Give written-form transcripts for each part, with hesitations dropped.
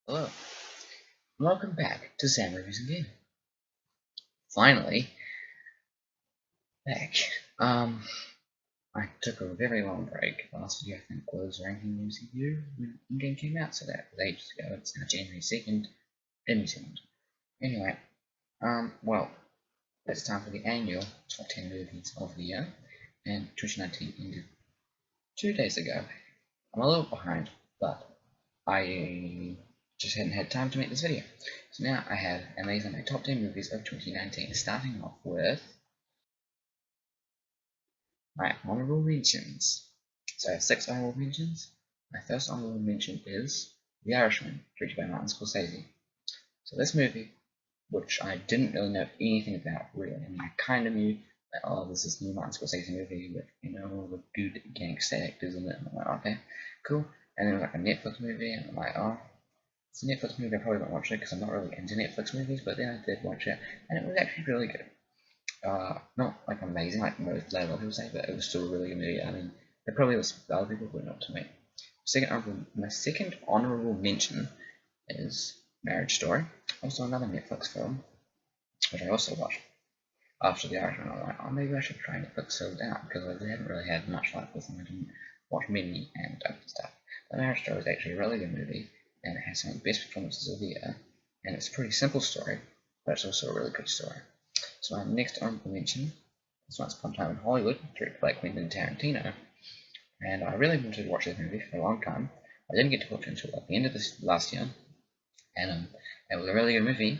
Hello, welcome back to Sam Reviews Again. Finally, back. I took a very long break. The last video I think was ranking the MCU when in-game came out, so that was ages ago. It's now January 2nd in New Zealand. Anyway, well, it's time for the annual top 10 movies of the year, and 2019 ended 2 days ago. I'm a little behind, but I just hadn't had time to make this video. So now I have, and these are my top 10 movies of 2019, starting off with my honorable mentions. So I have 6 honorable mentions. My first honorable mention is The Irishman, directed by Martin Scorsese. So this movie, which I didn't really know anything about really, and I kind of knew that, oh, this is the new Martin Scorsese movie with, all the good gangster actors in it, and I'm like, okay, cool. And then it was like a Netflix movie, and I'm like, oh, it's a Netflix movie, I probably won't watch it because I'm not really into Netflix movies, but then I did watch it, and it was actually really good. Not like amazing, like most level people say, but it was still a really good movie. I mean, it probably was for other people, but not to me. My second honorable mention is Marriage Story, also another Netflix film, which I also watched after The Irishman. I was like, oh, maybe I should try Netflix filled out because they hadn't really had much like this, and I didn't watch many and stuff. But Marriage Story is actually a really good movie, and it has some of the best performances of the year, and it's a pretty simple story, but it's also a really good story. So my next honorable mention is Once Upon a Time in Hollywood, directed by Quentin Tarantino, and I really wanted to watch this movie for a long time. I didn't get to watch it until like the end of this last year, and it was a really good movie.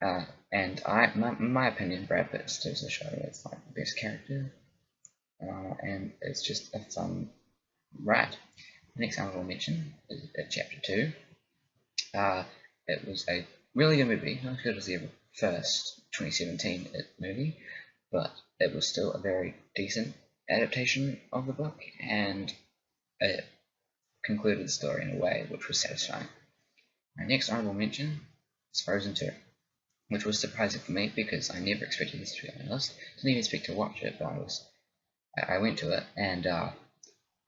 And in my opinion, Brad Pitt steals the show. It's like the best character, and it's just a fun ride. The next honorable mention is Chapter 2. It was a really good movie, not as good as the first 2017 movie, but it was still a very decent adaptation of the book, and it concluded the story in a way which was satisfying. My next honorable mention is Frozen 2, which was surprising for me because I never expected this to be on my list. Didn't even expect to watch it, but I went to it, and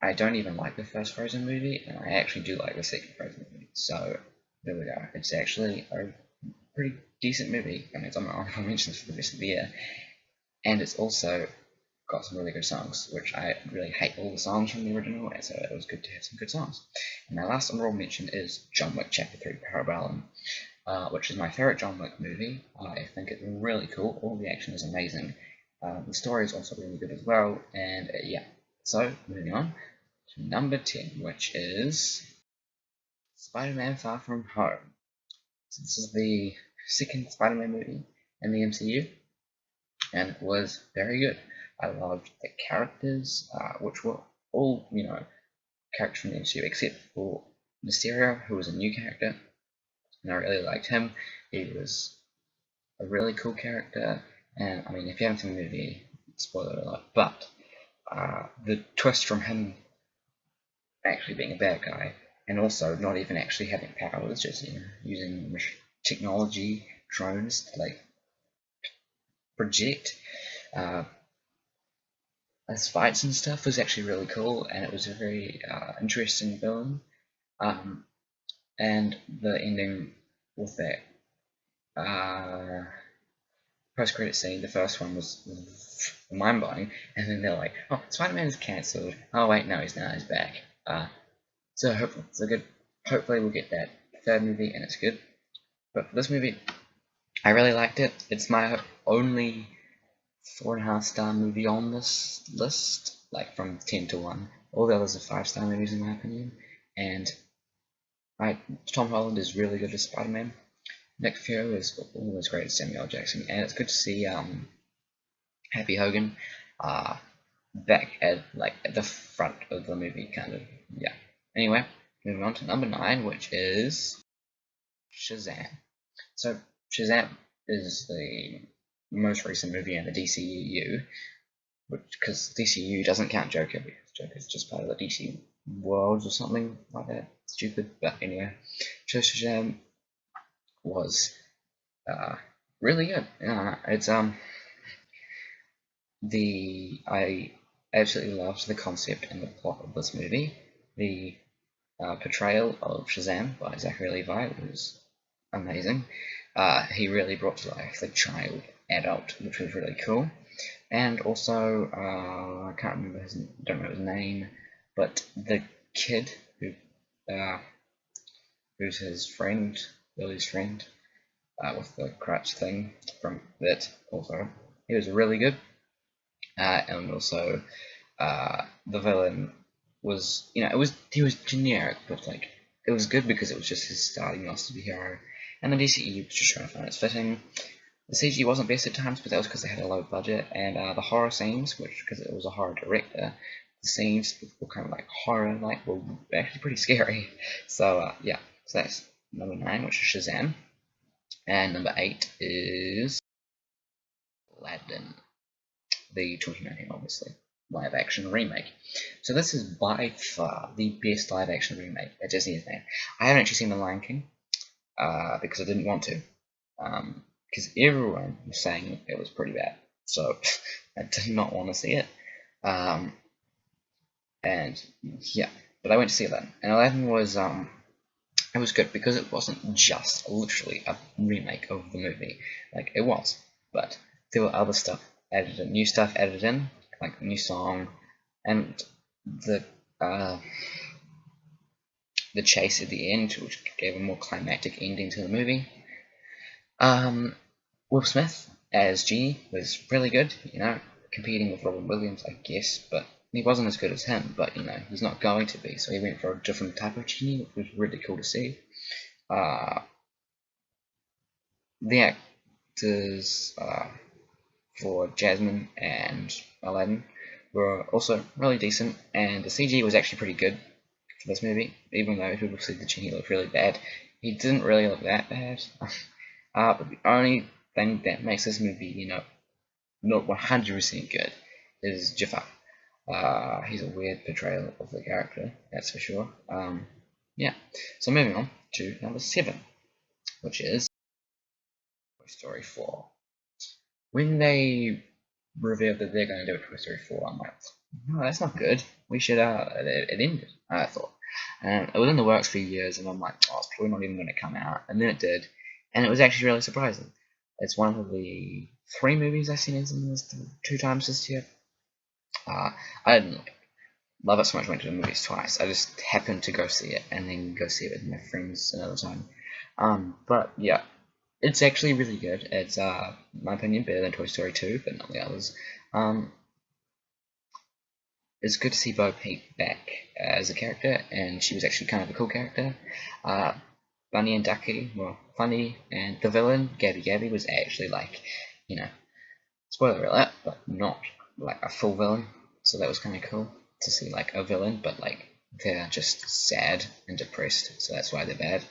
I don't even like the first Frozen movie, and I actually do like the second Frozen movie. So there we go. It's actually a pretty decent movie. I mean, it's on my honorable mentions for the rest of the year, and it's also got some really good songs, which I really hate all the songs from the original, and so it was good to have some good songs. And my last honorable mention is John Wick Chapter 3 Parabellum, which is my favorite John Wick movie. I think it's really cool. All the action is amazing. The story is also really good as well, and yeah. So, moving on to number 10, which is Spider-Man Far From Home. So this is the second Spider-Man movie in the MCU, and it was very good. I loved the characters, which were all, characters from the MCU, except for Mysterio, who was a new character, and I really liked him. He was a really cool character, and I mean, if you haven't seen the movie, spoiler alert, but the twist from him actually being a bad guy, and also not even actually having powers, just using technology, drones to like project his fights and stuff was actually really cool, and it was a very interesting film. And the ending with that post-credit scene, the first one was mind-blowing, and then they're like, "Oh, Spider-Man is cancelled. Oh wait, no, he's not. He's back." So hopefully we'll get that third movie, and it's good. But for this movie, I really liked it. It's my only 4.5-star movie on this list, like from 10 to 1. All the others are 5-star movies in my opinion. And Tom Holland is really good as Spider-Man. Nick Fury is always great as Samuel L. Jackson, and it's good to see Happy Hogan back at the front of the movie, kind of. Yeah. Anyway, moving on to number 9, which is Shazam. So Shazam is the most recent movie in the DCEU, because DCU doesn't count Joker because Joker's just part of the DC worlds or something like that. Stupid, but anyway, Shazam was really good. It's I absolutely loved the concept and the plot of this movie. The portrayal of Shazam by Zachary Levi was amazing. He really brought to life the child adult, which was really cool. And also, I can't remember don't know his name, but the kid who's his friend, Lily's friend, with the crutch thing from that. Also, he was really good. And also, the villain was, he was generic, but like it was good because it was just his starting off to be hero. And the DCE was just trying to find its fitting. The CG wasn't best at times, but that was because they had a low budget, and the horror scenes, which because it was a horror director, the scenes were kind of like horror-like, were actually pretty scary. So yeah, so that's number 9, which is Shazam, and number 8 is Aladdin, the 2019, obviously, live-action remake. So this is by far the best live-action remake that Disney has made. I haven't actually seen The Lion King because I didn't want to. Because everyone was saying it was pretty bad, so I did not want to see it. And yeah, but I went to see Aladdin, and Aladdin was it was good because it wasn't just literally a remake of the movie, like it was, but there were other stuff added in, new stuff added in, like a new song, and the chase at the end, which gave a more climactic ending to the movie. Will Smith as Genie was really good, competing with Robin Williams, I guess, but he wasn't as good as him, but, he's not going to be, so he went for a different type of Genie, which was really cool to see. The actors for Jasmine and Aladdin were also really decent, and the CG was actually pretty good for this movie, even though people said the Genie looked really bad. He didn't really look that bad. But the only thing that makes this movie, not 100% good is Jafar. He's a weird portrayal of the character, that's for sure. Yeah, so moving on to number 7, which is Toy Story 4. When they revealed that they're going to do a Toy Story 4, I'm like, no, that's not good. We should, it ended, I thought. And it was in the works for years, and I'm like, oh, it's probably not even going to come out. And then it did, and it was actually really surprising. It's one of the 3 movies I've seen in this 2 times this year. I didn't love it so much I went to the movies twice. I just happened to go see it, and then go see it with my friends another time. But yeah, it's actually really good. It's, in my opinion, better than Toy Story 2, but not the others. It's good to see Bo Peep back as a character, and she was actually kind of a cool character. Bunny and Ducky were funny, and the villain, Gabby Gabby, was actually like, spoiler alert, but not like a full villain. So that was kind of cool to see like a villain, but like they're just sad and depressed, so that's why they're bad.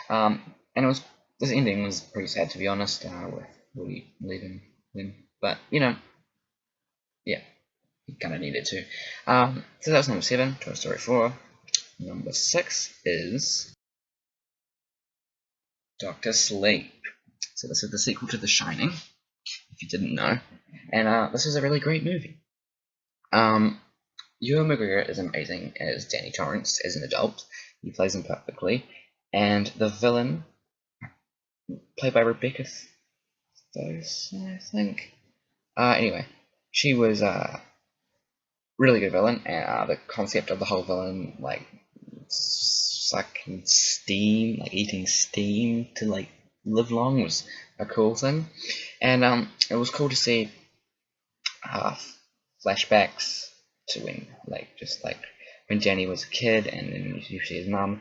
And this ending was pretty sad, to be honest, with Woody leaving them. But yeah, he kind of needed to. So that was number 7, Toy Story 4. Number 6 is Doctor Sleep. So this is the sequel to The Shining, if you didn't know. And this is a really great movie. Ewan McGregor is amazing as Danny Torrance as an adult. He plays him perfectly. And the villain, played by Rebecca Stokes, I think. Anyway, she was really good villain, and the concept of the whole villain, like sucking steam, like eating steam to like live long, was a cool thing. And it was cool to see flashbacks to when, just when Danny was a kid, and then you see his mum,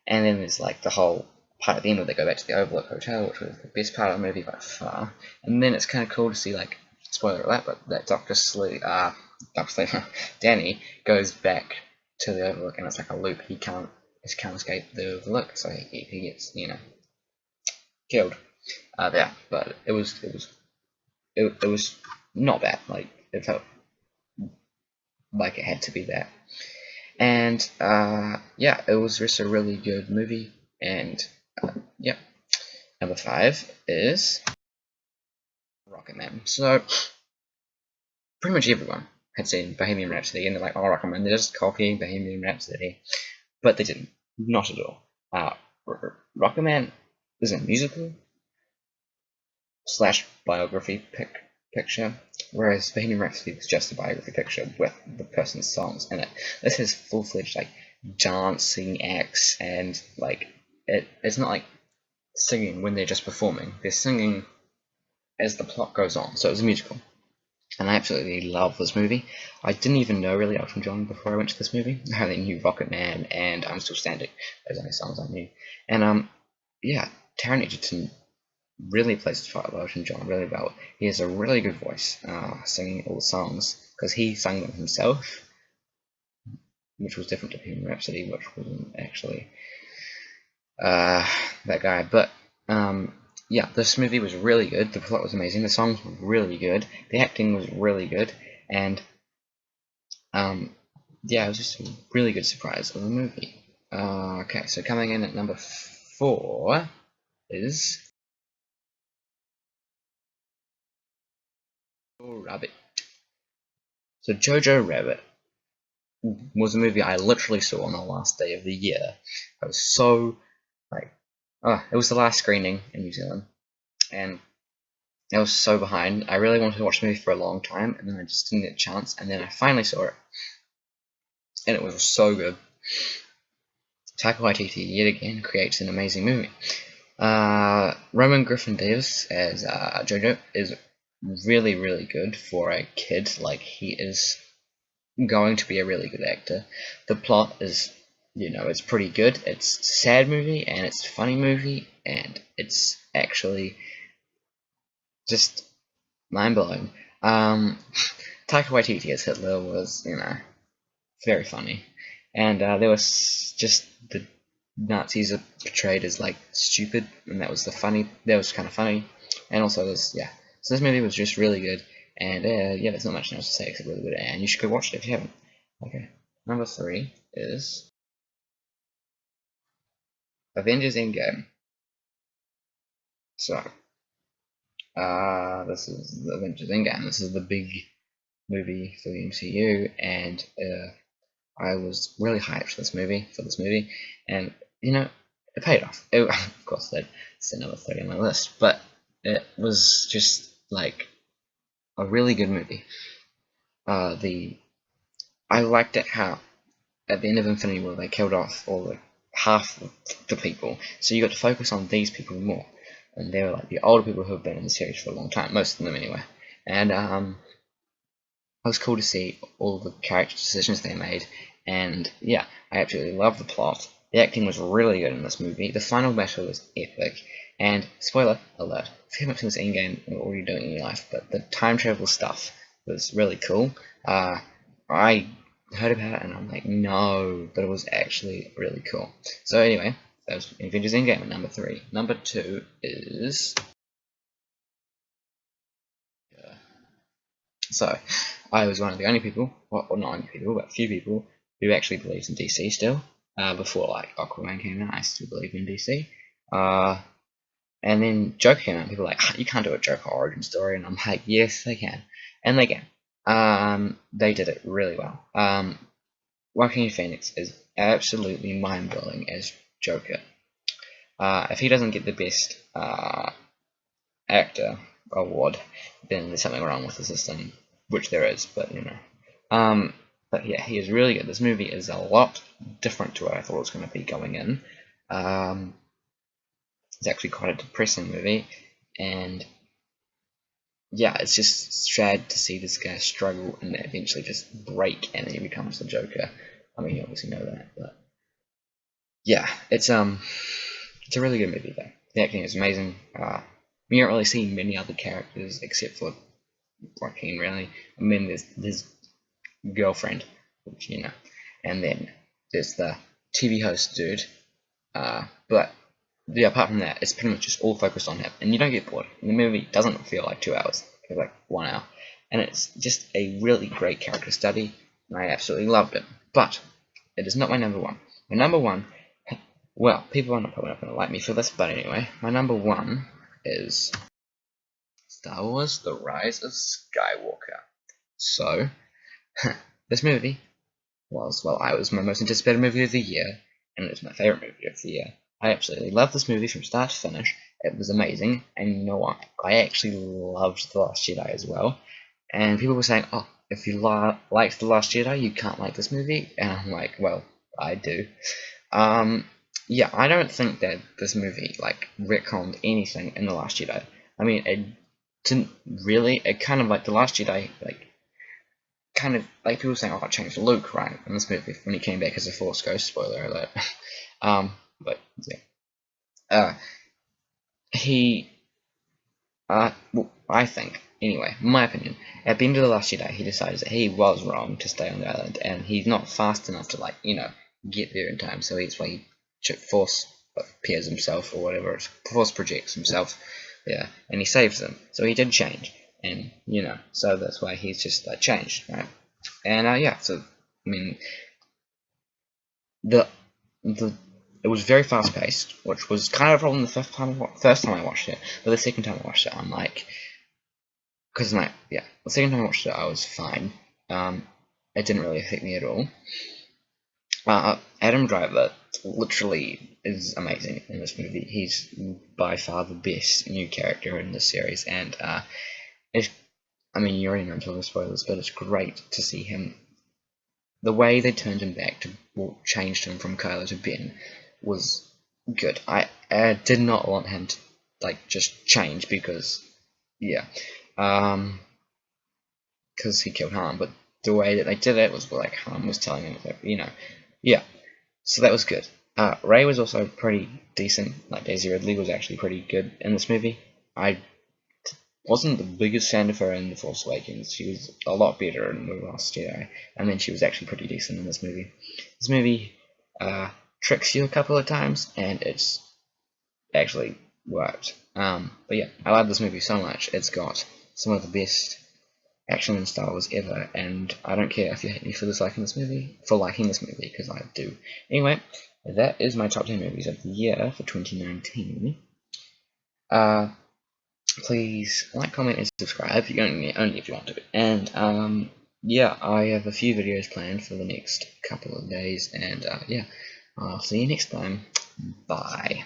and then there's like the whole part at the end where they go back to the Overlook Hotel, which was the best part of the movie by far. And then it's kind of cool to see, like, spoiler alert, but that Danny goes back to the Overlook, and it's like a loop. He can't escape the Overlook, so he gets killed there. But it was not bad. Like, it felt like it had to be that. And yeah, it was just a really good movie. And yeah, number 5 is Rocketman. So pretty much everyone had seen Bohemian Rhapsody, and they're like, oh, Rocketman, they're just copying Bohemian Rhapsody. But they didn't. Not at all. Rocketman is a musical slash biography picture, whereas Bohemian Rhapsody was just a biography picture with the person's songs in it. This has full-fledged like dancing acts and like it's not like singing when they're just performing. They're singing as the plot goes on. So it's a musical. And I absolutely love this movie. I didn't even know really Elton John before I went to this movie. I only knew Rocket Man and I'm Still Standing. Those are the only songs I knew. And yeah, Taron Egerton really plays the part of Elton John really well. He has a really good voice, singing all the songs because he sang them himself, which was different to Bohemian Rhapsody, which wasn't actually that guy. But yeah, this movie was really good. The plot was amazing. The songs were really good. The acting was really good, and yeah, it was just a really good surprise of the movie. Okay, so coming in at number 4 is Jojo Rabbit. So Jojo Rabbit was a movie I literally saw on the last day of the year. I was so like, it was the last screening in New Zealand, and I was so behind. I really wanted to watch the movie for a long time, and then I just didn't get a chance, and then I finally saw it, and it was so good. Taika Waititi yet again creates an amazing movie. Roman Griffin Davis as Jojo is really, really good for a kid. Like, he is going to be a really good actor. The plot is, it's pretty good. It's a sad movie, and it's a funny movie, and it's actually just mind-blowing. Taika Waititi as Hitler was, very funny. And there was just the Nazis are portrayed as like stupid, and that was kind of funny. And also this, yeah. So this movie was just really good, and yeah, there's not much else to say except really good, and you should go watch it if you haven't. Okay, number 3 is Avengers Endgame. So, this is the Avengers Endgame. This is the big movie for the MCU, and I was really hyped for this movie, and it paid off. Of course, that's number 3 on my list, but it was just like a really good movie. I liked it how at the end of Infinity War they killed off half of the people, so you got to focus on these people more, and they were like the older people who have been in the series for a long time, most of them anyway, and it was cool to see all the character decisions they made, and yeah, I absolutely loved the plot. The acting was really good in this movie. The final battle was epic, and spoiler alert, if you haven't seen this Endgame, what are you doing in your life? But the time travel stuff was really cool. I heard about it and I'm like, no, but it was actually really cool. So anyway, that was Avengers Endgame at number 3. Number 2 is So, I was one of the only people, well, not only people, but a few people who actually believed in DC still. Before like Aquaman came out, I still believed in DC. And then Joker came out, and people were like, you can't do a Joker origin story, and I'm like, yes, they can, and they can. They did it really well. Joaquin Phoenix is absolutely mind-blowing as Joker. If he doesn't get the best actor award, then there's something wrong with the system, which there is, but but yeah, he is really good. This movie is a lot different to what I thought it was going to be going in. It's actually quite a depressing movie, and yeah, it's just sad to see this guy struggle and eventually just break, and then he becomes the Joker. I mean, you obviously know that, but yeah, it's a really good movie though. The acting is amazing. You don't really see many other characters except for Joaquin, really. I mean, there's his girlfriend, which and then there's the TV host dude. But yeah, apart from that, it's pretty much just all focused on him, and you don't get bored. And the movie doesn't feel like 2 hours; it feels like 1 hour, and it's just a really great character study, and I absolutely loved it. But it is not my number 1. My number 1, well, people are probably not going to like me for this, but anyway, my number 1 is Star Wars: The Rise of Skywalker. So, this movie was my most anticipated movie of the year, and it's my favorite movie of the year. I absolutely love this movie from start to finish. It was amazing, and you know what? I actually loved The Last Jedi as well. And people were saying, "Oh, if you liked The Last Jedi, you can't like this movie." And I'm like, "Well, I do." Um, yeah, I don't think that this movie like retconned anything in The Last Jedi. I mean, it didn't really. It kind of like The Last Jedi, like kind of like people saying, "Oh, it changed Luke," right? In this movie when he came back as a Force Ghost. Spoiler alert. But yeah, uh, he, well, I think anyway, my opinion. At the end of The Last Jedi, he decides that he was wrong to stay on the island, and he's not fast enough to get there in time. So he's why he force appears himself or whatever, force projects himself, yeah, and he saves them. So he did change, and so that's why he's just changed, right? And yeah, so I mean, the the it was very fast paced, which was kind of a problem the first time I watched it, but the second time I watched it, I'm like, because the second time I watched it, I was fine. It didn't really affect me at all. Adam Driver literally is amazing in this movie. He's by far the best new character in this series, and I mean, you already know until the spoilers, but it's great to see him. The way they turned him back changed him from Kylo to Ben was good. I did not want him to just change because because he killed Han, but the way that they did it was like Han was telling him so that was good. Rey was also pretty decent. Like Daisy Ridley was actually pretty good in this movie. I wasn't the biggest fan of her in The Force Awakens. She was a lot better in The Last Jedi, and then she was actually pretty decent in this movie. This movie tricks you a couple of times, and it's actually worked. But yeah, I love this movie so much. It's got some of the best action and Star Wars ever, and I don't care if you hate me for liking this movie, because I do. Anyway, that is my top 10 movies of the year for 2019. Please like, comment, and subscribe. Only if you want to. And yeah, I have a few videos planned for the next couple of days, and yeah, I'll see you next time. Bye.